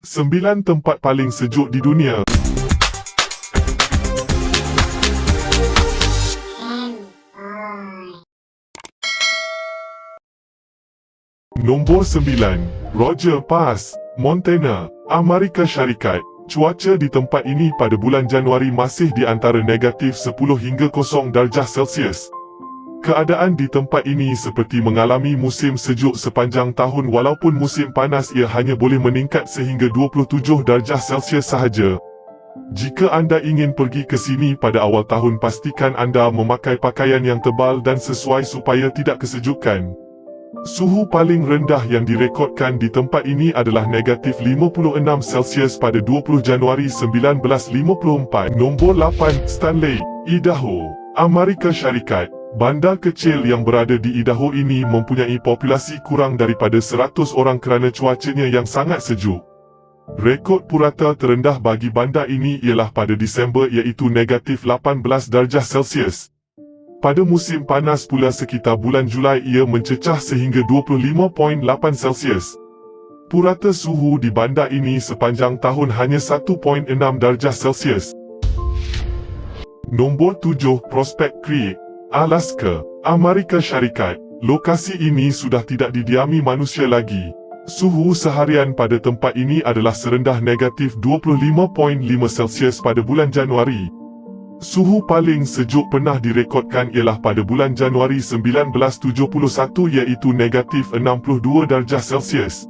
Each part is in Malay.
9 tempat paling sejuk di dunia. Nombor 9. Roger Pass, Montana, Amerika Syarikat. Cuaca di tempat ini pada bulan Januari masih di antara negatif 10 hingga 0 darjah Celsius. Keadaan di tempat ini seperti mengalami musim sejuk sepanjang tahun walaupun musim panas ia hanya boleh meningkat sehingga 27 darjah Celsius sahaja. Jika anda ingin pergi ke sini pada awal tahun, pastikan anda memakai pakaian yang tebal dan sesuai supaya tidak kesejukan. Suhu paling rendah yang direkodkan di tempat ini adalah negatif 56 Celsius pada 20 Januari 1954. Nombor 8. Stanley, Idaho, Amerika Syarikat. Bandar kecil yang berada di Idaho ini mempunyai populasi kurang daripada 100 orang kerana cuacanya yang sangat sejuk. Rekod purata terendah bagi bandar ini ialah pada Disember iaitu negatif 18 darjah Celsius. Pada musim panas pula sekitar bulan Julai ia mencecah sehingga 25.8 Celsius. Purata suhu di bandar ini sepanjang tahun hanya 1.6 darjah Celsius. Nombor 7. Prospect Creek, Alaska, Amerika Syarikat. Lokasi ini sudah tidak didiami manusia lagi. Suhu seharian pada tempat ini adalah serendah negatif 25.5 Celsius pada bulan Januari. Suhu paling sejuk pernah direkodkan ialah pada bulan Januari 1971 iaitu negatif 62 darjah Celsius.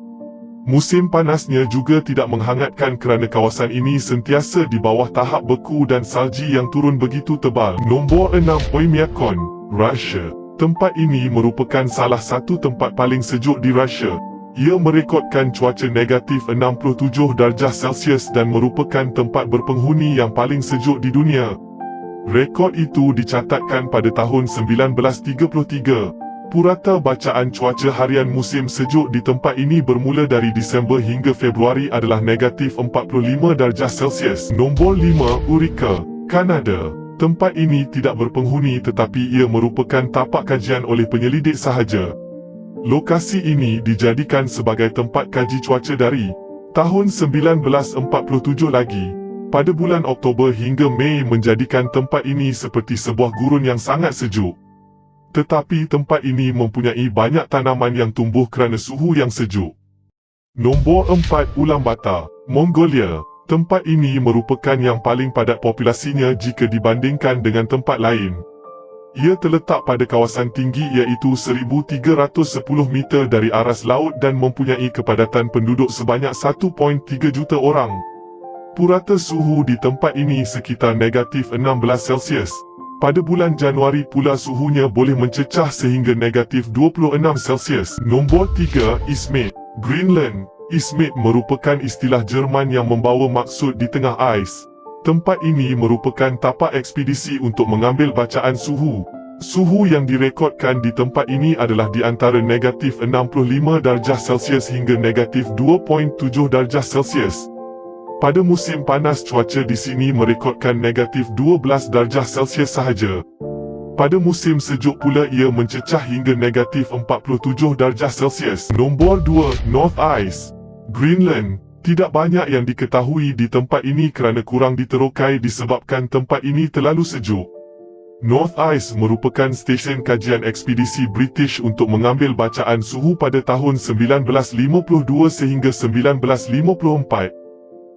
Musim panasnya juga tidak menghangatkan kerana kawasan ini sentiasa di bawah tahap beku dan salji yang turun begitu tebal. Nombor 6. Oymyakon, Russia. Tempat ini merupakan salah satu tempat paling sejuk di Russia. Ia merekodkan cuaca negatif 67 darjah Celsius dan merupakan tempat berpenghuni yang paling sejuk di dunia. Rekod itu dicatatkan pada tahun 1933. Purata bacaan cuaca harian musim sejuk di tempat ini bermula dari Disember hingga Februari adalah negatif 45 darjah Celsius. Nombor 5. Eureka, Kanada. Tempat ini tidak berpenghuni tetapi ia merupakan tapak kajian oleh penyelidik sahaja. Lokasi ini dijadikan sebagai tempat kaji cuaca dari tahun 1947 lagi. Pada bulan Oktober hingga Mei menjadikan tempat ini seperti sebuah gurun yang sangat sejuk. Tetapi tempat ini mempunyai banyak tanaman yang tumbuh kerana suhu yang sejuk. Nombor 4. Ulaanbaatar, Mongolia. Tempat ini merupakan yang paling padat populasinya jika dibandingkan dengan tempat lain. Ia terletak pada kawasan tinggi iaitu 1,310 meter dari aras laut dan mempunyai kepadatan penduduk sebanyak 1.3 juta orang. Purata suhu di tempat ini sekitar negatif 16 Celsius. Pada bulan Januari pula suhunya boleh mencecah sehingga negatif 26 Celsius. Nombor 3. Izmit, Greenland. Izmit merupakan istilah Jerman yang membawa maksud di tengah ais. Tempat ini merupakan tapak ekspedisi untuk mengambil bacaan suhu. Suhu yang direkodkan di tempat ini adalah di antara negatif 65 darjah Celsius hingga negatif 2.7 darjah Celsius. Pada musim panas cuaca di sini merekodkan negatif 12 darjah Celsius sahaja. Pada musim sejuk pula ia mencecah hingga negatif 47 darjah Celsius. Nombor 2. North Ice, Greenland. Tidak banyak yang diketahui di tempat ini kerana kurang diterokai disebabkan tempat ini terlalu sejuk. North Ice merupakan stesen kajian ekspedisi British untuk mengambil bacaan suhu pada tahun 1952 sehingga 1954.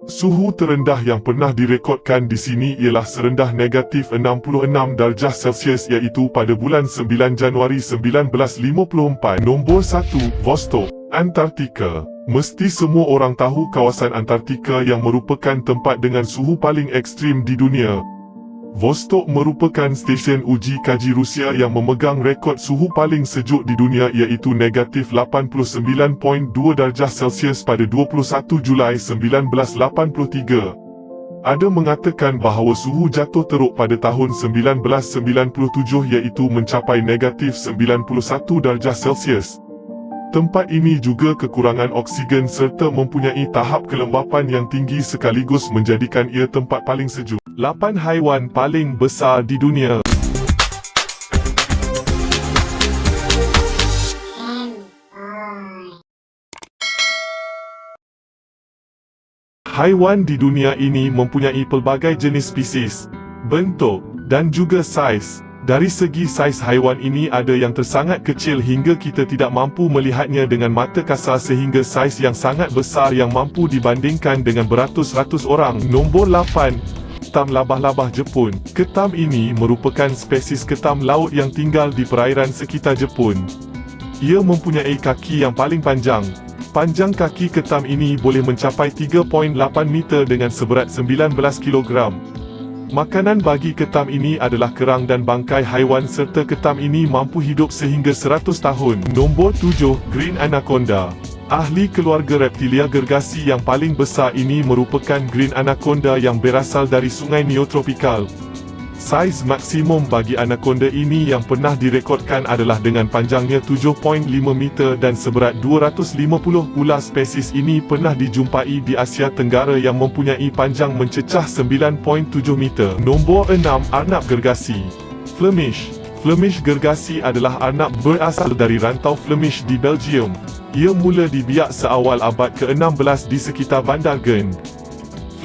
Suhu terendah yang pernah direkodkan di sini ialah serendah negatif 66 darjah Celsius iaitu pada bulan 9 Januari 1954. Nombor 1. Vostok, Antartika. Mesti semua orang tahu kawasan Antartika yang merupakan tempat dengan suhu paling ekstrim di dunia. Vostok merupakan stesen uji kaji Rusia yang memegang rekod suhu paling sejuk di dunia iaitu negatif 89.2 darjah Celsius pada 21 Julai 1983. Ada mengatakan bahawa suhu jatuh teruk pada tahun 1997 iaitu mencapai negatif 91 darjah Celsius. Tempat ini juga kekurangan oksigen serta mempunyai tahap kelembapan yang tinggi sekaligus menjadikan ia tempat paling sejuk. 8 haiwan paling besar di dunia. Haiwan di dunia ini mempunyai pelbagai jenis spesies, bentuk, dan juga saiz. Dari segi saiz haiwan ini ada yang tersangat kecil hingga kita tidak mampu melihatnya dengan mata kasar sehingga saiz yang sangat besar yang mampu dibandingkan dengan beratus-ratus orang. Nombor 8. Ketam labah-labah Jepun. Ketam ini merupakan spesies ketam laut yang tinggal di perairan sekitar Jepun. Ia mempunyai kaki yang paling panjang. Panjang kaki ketam ini boleh mencapai 3.8 meter dengan seberat 19 kilogram. Makanan bagi ketam ini adalah kerang dan bangkai haiwan serta ketam ini mampu hidup sehingga 100 tahun. Nombor 7. Green Anaconda. Ahli keluarga reptilia gergasi yang paling besar ini merupakan Green Anaconda yang berasal dari sungai neotropikal. Saiz maksimum bagi anaconda ini yang pernah direkodkan adalah dengan panjangnya 7.5 meter dan seberat 250 ular. Spesies ini pernah dijumpai di Asia Tenggara yang mempunyai panjang mencecah 9.7 meter. Nombor 6. Arnab gergasi. Flemish. Flemish gergasi adalah arnab berasal dari rantau Flemish di Belgium. Ia mula dibiak seawal abad ke-16 di sekitar Bandar Gent.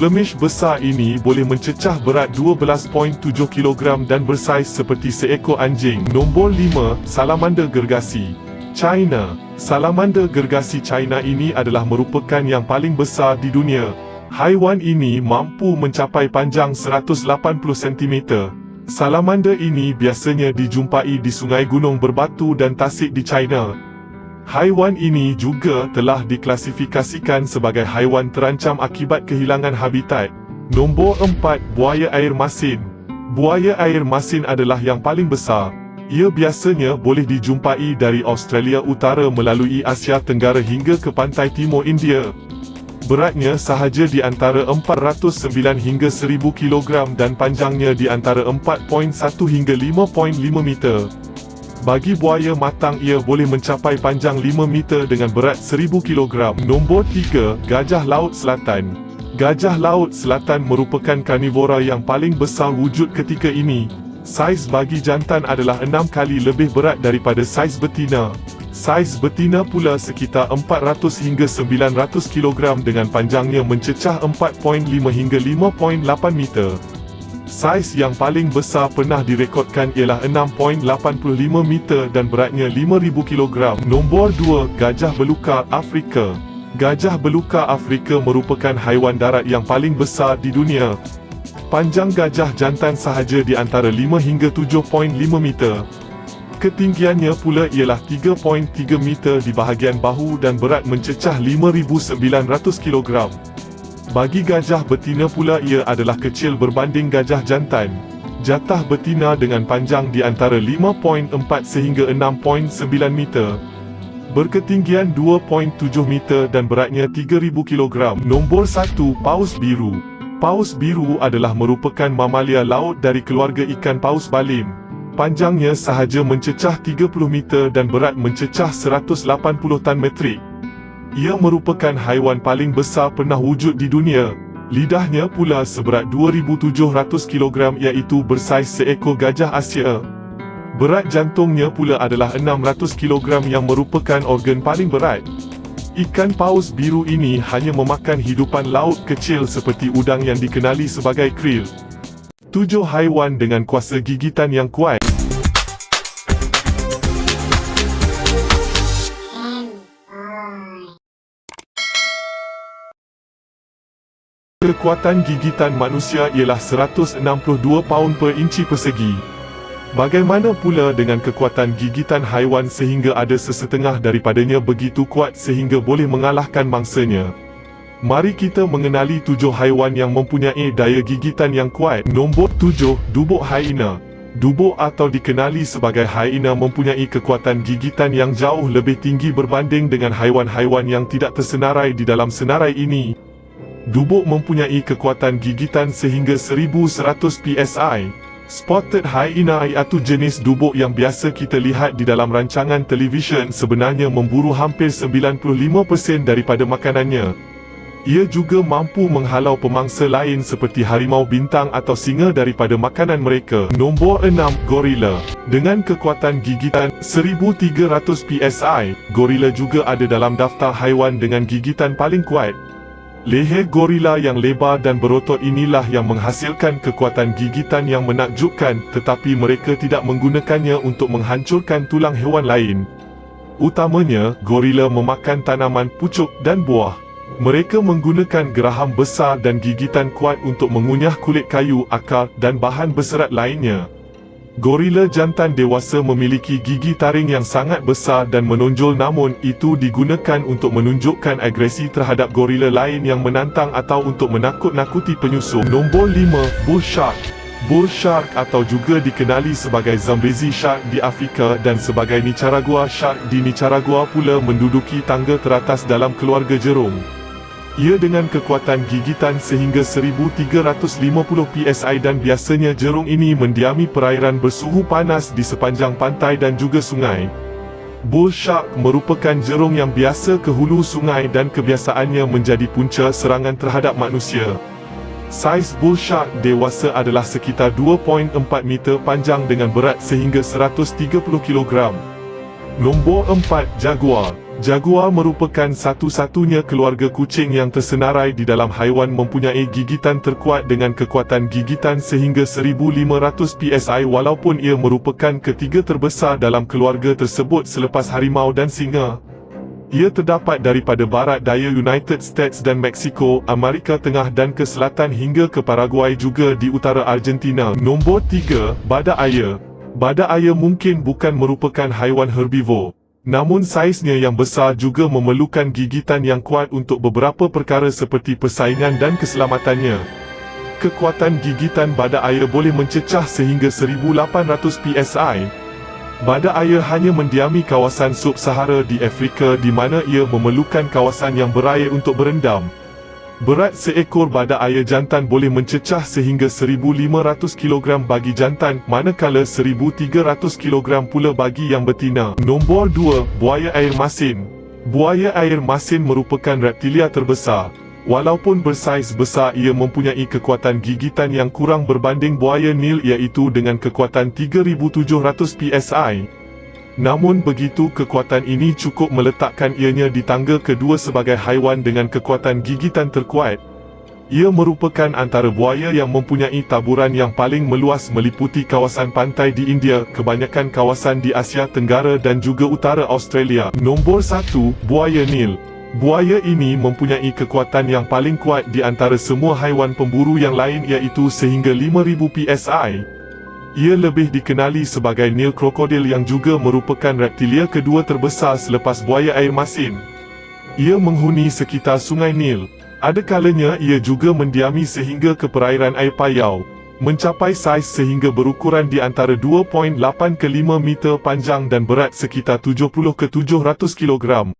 Flemish besar ini boleh mencecah berat 12.7 kg dan bersaiz seperti seekor anjing. Nombor 5. Salamander gergasi. China. Salamander gergasi China ini adalah merupakan yang paling besar di dunia. Haiwan ini mampu mencapai panjang 180 cm. Salamander ini biasanya dijumpai di sungai gunung berbatu dan tasik di China. Haiwan ini juga telah diklasifikasikan sebagai haiwan terancam akibat kehilangan habitat. Nombor 4. Buaya air masin. Buaya air masin adalah yang paling besar. Ia biasanya boleh dijumpai dari Australia Utara melalui Asia Tenggara hingga ke pantai timur India. Beratnya sahaja di antara 409 hingga 1000 kg dan panjangnya di antara 4.1 hingga 5.5 meter. Bagi buaya matang ia boleh mencapai panjang 5 meter dengan berat 1000 kg. Nombor 3. Gajah laut selatan. Gajah laut selatan merupakan karnivora yang paling besar wujud ketika ini. Saiz bagi jantan adalah 6 kali lebih berat daripada saiz betina. Saiz betina pula sekitar 400 hingga 900 kg dengan panjangnya mencecah 4.5 hingga 5.8 meter. Saiz yang paling besar pernah direkodkan ialah 6.85 meter dan beratnya 5000 kg. Nombor 2. Gajah belukar Afrika. Gajah belukar Afrika merupakan haiwan darat yang paling besar di dunia. Panjang gajah jantan sahaja di antara 5 hingga 7.5 meter. Ketinggiannya pula ialah 3.3 meter di bahagian bahu dan berat mencecah 5900 kg. Bagi gajah betina pula ia adalah kecil berbanding gajah jantan. Jatah betina dengan panjang di antara 5.4 sehingga 6.9 meter. Berketinggian 2.7 meter dan beratnya 3000 kg. Nombor 1. Paus biru. Paus biru adalah merupakan mamalia laut dari keluarga ikan paus balim. Panjangnya sahaja mencecah 30 meter dan berat mencecah 180 tan metrik. Ia merupakan haiwan paling besar pernah wujud di dunia. Lidahnya pula seberat 2700 kg iaitu bersaiz seekor gajah Asia. Berat jantungnya pula adalah 600 kg yang merupakan organ paling berat. Ikan paus biru ini hanya memakan hidupan laut kecil seperti udang yang dikenali sebagai krill. 7 haiwan dengan kuasa gigitan yang kuat. Kekuatan gigitan manusia ialah 162 paun per inci persegi. Bagaimana pula dengan kekuatan gigitan haiwan sehingga ada sesetengah daripadanya begitu kuat sehingga boleh mengalahkan mangsanya? Mari kita mengenali 7 haiwan yang mempunyai daya gigitan yang kuat. Nombor 7. Dubuk hyena. Dubuk atau dikenali sebagai hyena mempunyai kekuatan gigitan yang jauh lebih tinggi berbanding dengan haiwan-haiwan yang tidak tersenarai di dalam senarai ini. Dubuk mempunyai kekuatan gigitan sehingga 1100 psi. Spotted hyena iaitu jenis dubuk yang biasa kita lihat di dalam rancangan televisyen sebenarnya memburu hampir 95% daripada makanannya. Ia juga mampu menghalau pemangsa lain seperti harimau bintang atau singa daripada makanan mereka. Nombor 6. Gorila. Dengan kekuatan gigitan 1300 psi, gorila juga ada dalam daftar haiwan dengan gigitan paling kuat. Leher gorila yang lebar dan berotot inilah yang menghasilkan kekuatan gigitan yang menakjubkan, tetapi mereka tidak menggunakannya untuk menghancurkan tulang haiwan lain. Utamanya, gorila memakan tanaman, pucuk dan buah. Mereka menggunakan geraham besar dan gigitan kuat untuk mengunyah kulit kayu, akar dan bahan berserat lainnya. Gorila jantan dewasa memiliki gigi taring yang sangat besar dan menonjol, namun itu digunakan untuk menunjukkan agresi terhadap gorila lain yang menantang atau untuk menakut-nakuti penyusup. Nombor 5. Bull shark. Bull shark atau juga dikenali sebagai Zambezi shark di Afrika dan sebagai Nicaragua shark di Nicaragua pula menduduki tangga teratas dalam keluarga jerung. Ia dengan kekuatan gigitan sehingga 1350 psi dan biasanya jerung ini mendiami perairan bersuhu panas di sepanjang pantai dan juga sungai. Bull shark merupakan jerung yang biasa ke hulu sungai dan kebiasaannya menjadi punca serangan terhadap manusia. Saiz bull shark dewasa adalah sekitar 2.4 meter panjang dengan berat sehingga 130 kg. Nombor 4. Jaguar. Jaguar merupakan satu-satunya keluarga kucing yang tersenarai di dalam haiwan mempunyai gigitan terkuat dengan kekuatan gigitan sehingga 1500 psi walaupun ia merupakan ketiga terbesar dalam keluarga tersebut selepas harimau dan singa. Ia terdapat daripada barat daya United States dan Mexico, Amerika Tengah dan ke selatan hingga ke Paraguay juga di utara Argentina. Nombor 3. Badak air. Badak air mungkin bukan merupakan haiwan herbivor. Namun saiznya yang besar juga memerlukan gigitan yang kuat untuk beberapa perkara seperti persaingan dan keselamatannya. Kekuatan gigitan badak air boleh mencecah sehingga 1800 psi. Badak air hanya mendiami kawasan sub-Sahara di Afrika di mana ia memerlukan kawasan yang berair untuk berendam. Berat seekor badak air jantan boleh mencecah sehingga 1500 kg bagi jantan, manakala 1300 kg pula bagi yang betina. Nombor 2. Buaya air masin. Buaya air masin merupakan reptilia terbesar. Walaupun bersaiz besar, ia mempunyai kekuatan gigitan yang kurang berbanding buaya Nil iaitu dengan kekuatan 3700 psi. Namun begitu, kekuatan ini cukup meletakkan ianya di tangga kedua sebagai haiwan dengan kekuatan gigitan terkuat. Ia merupakan antara buaya yang mempunyai taburan yang paling meluas meliputi kawasan pantai di India, kebanyakan kawasan di Asia Tenggara dan juga utara Australia. Nombor 1. Buaya Nil. Buaya ini mempunyai kekuatan yang paling kuat di antara semua haiwan pemburu yang lain iaitu sehingga 5000 psi. Ia lebih dikenali sebagai Nil krokodil yang juga merupakan reptilia kedua terbesar selepas buaya air masin. Ia menghuni sekitar Sungai Nil. Ada kalanya ia juga mendiami sehingga ke perairan air payau. Mencapai saiz sehingga berukuran di antara 2.8 ke 5 meter panjang dan berat sekitar 70 ke 700 kg.